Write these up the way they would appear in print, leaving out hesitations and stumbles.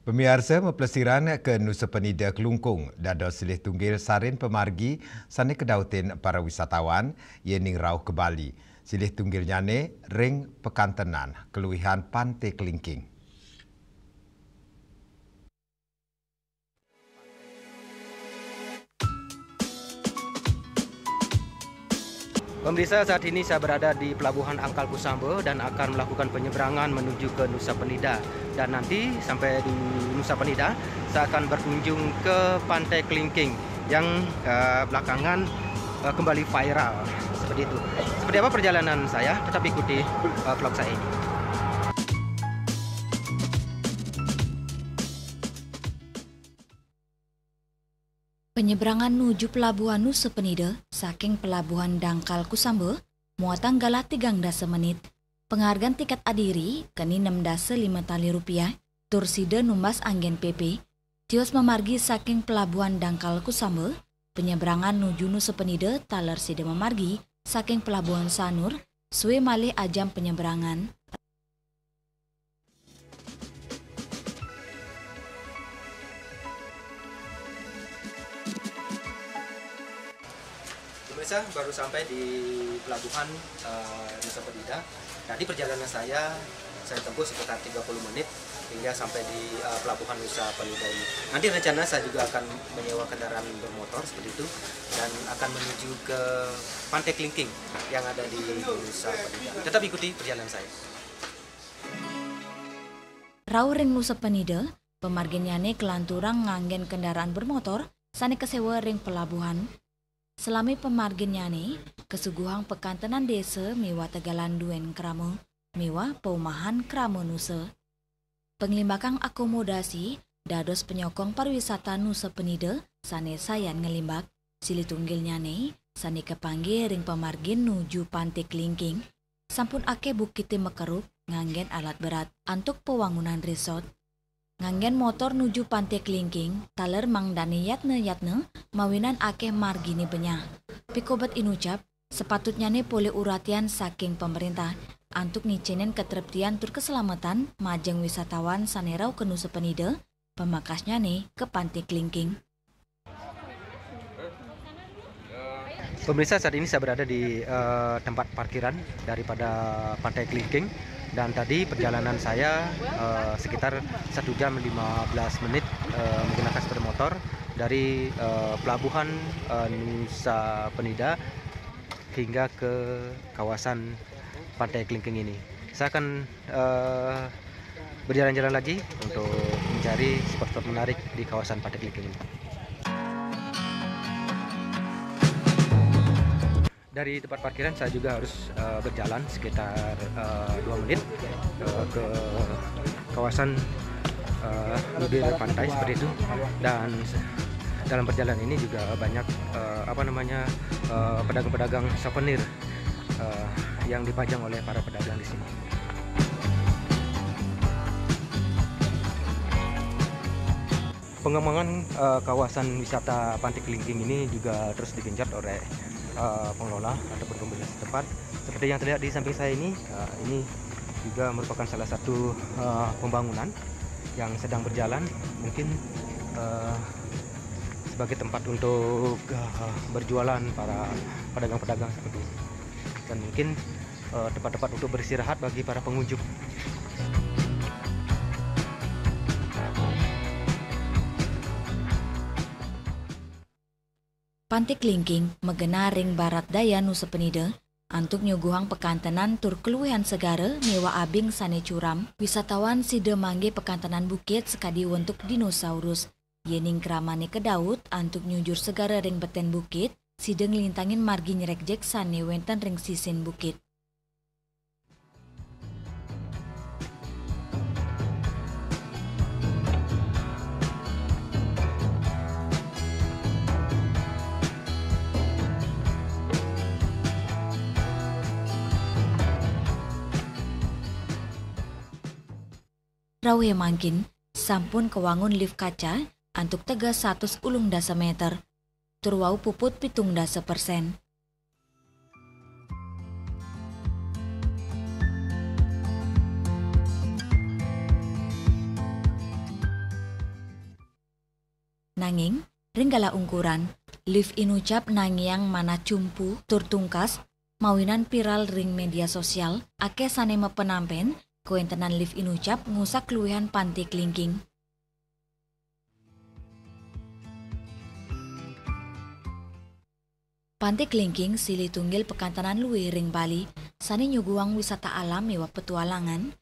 Pemirsa mepelesiran ke Nusa Penida Kelungkung dado silih tunggil sarin pemargi sani kedautin para wisatawan yening rauh ke Bali. Silih tunggil nyane ring pekantenan keluihan Pantai Kelingking. Pemirsa, saat ini saya berada di Pelabuhan Angkal Kusambo dan akan melakukan penyeberangan menuju ke Nusa Penida. Dan nanti sampai di Nusa Penida, saya akan berkunjung ke Pantai Kelingking yang belakangan kembali viral. Seperti itu. Seperti apa perjalanan saya? Tetap ikuti vlog saya ini. Penyeberangan menuju Pelabuhan Nusa Penida saking Pelabuhan Dangkal Kusambo muatan galah 3 menit. Penghargaan tiket adiri kini 6,5 tali rupiah. Tursida numbas anggen PP. Tios memargi saking Pelabuhan Dangkal Kusambo. Penyeberangan menuju Nusa Penida taler sida memargi saking Pelabuhan Sanur. Suwe malih ajam penyeberangan. Pemirsa, baru sampai di Pelabuhan Nusa Penida. Tadi perjalanan saya tempuh sekitar 30 menit hingga sampai di Pelabuhan Nusa Penida ini. Nanti rencana saya juga akan menyewa kendaraan bermotor seperti itu dan akan menuju ke Pantai Kelingking yang ada di Nusa Penida. Tetap ikuti perjalanan saya. Rau ring Nusa Penida, pemarginyane kelanturang nganggen kendaraan bermotor sani kesewa ring pelabuhan. Selami pemarginyane, kesuguhang pekantenan desa mewa Tegalan Duen Kramo, mewa Paumahan Kramo Nusa. Penglimbakang akomodasi, dados penyokong pariwisata Nusa Penida, sane sayan ngelimbak, sili tunggilnyane, sane kepanggil ring pemargin nuju Pantai Kelingking, sampun ake bukiti mekeruk, nganggen alat berat, antuk pewangunan resort. Nganggen motor nuju Pantai Kelingking, taler mangdani yatne mawinan akeh margini benyah. Pikobat inucap, sepatutnya ne pole uratian saking pemerintah, antuk ngicenen ketertian tur keselamatan majeng wisatawan sanerau ke Nusa Penida, pemakasnya ne ke Pantai Kelingking. Pemirsa, saat ini saya berada di tempat parkiran daripada Pantai Kelingking. Dan tadi perjalanan saya sekitar 1 jam 15 menit menggunakan sepeda motor dari Pelabuhan Nusa Penida hingga ke kawasan Pantai Kelingking ini. Saya akan berjalan-jalan lagi untuk mencari spot-spot menarik di kawasan Pantai Kelingking ini. Dari tempat parkiran saya juga harus berjalan sekitar 2 menit ke kawasan bibir pantai seperti itu. Dan dalam perjalanan ini juga banyak pedagang-pedagang souvenir yang dipajang oleh para pedagang di sini. Pengembangan kawasan wisata Pantai Kelingking ini juga terus digenjot oleh pengelola ataupun pemerintah setempat. Seperti yang terlihat di samping saya ini juga merupakan salah satu pembangunan yang sedang berjalan, mungkin sebagai tempat untuk berjualan para pedagang-pedagang seperti ini, dan mungkin tempat-tempat untuk beristirahat bagi para pengunjung. Pantai Kelingking megena ring barat daya Nusa Penida, antuk nyuguhang pekantenan tur keluihan segara mewa abing sane curam, wisatawan sida mangge pekantenan bukit sekadi untuk dinosaurus. Yening kramane kedaut antuk nyujur segara ring beten bukit, sida ngelintangin margi nyerek jek sane wenten ring sisin bukit. Rawe mangkin, sampun kewangun lift kaca, antuk tega 100 meter. Turwau puput 70%. Nanging, ringgala ungkuran, live inucap nangiang mana cumpu tur tungkas, mawinan viral ring media sosial, ake sanema penampen, koentenan live inucap ngusak luwihan panti kelingking. Pantai Kelingking silih tunggil pekantanan luwih ring Bali, sani nyuguang wisata alam mewah petualangan.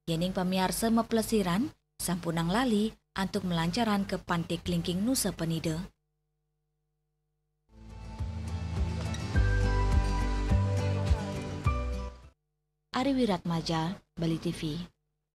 Yening pamiarsa meplesiran, sampunang lali untuk melancaran ke Pantai Kelingking Nusa Penida. Ari Wiratmaja, Bali TV.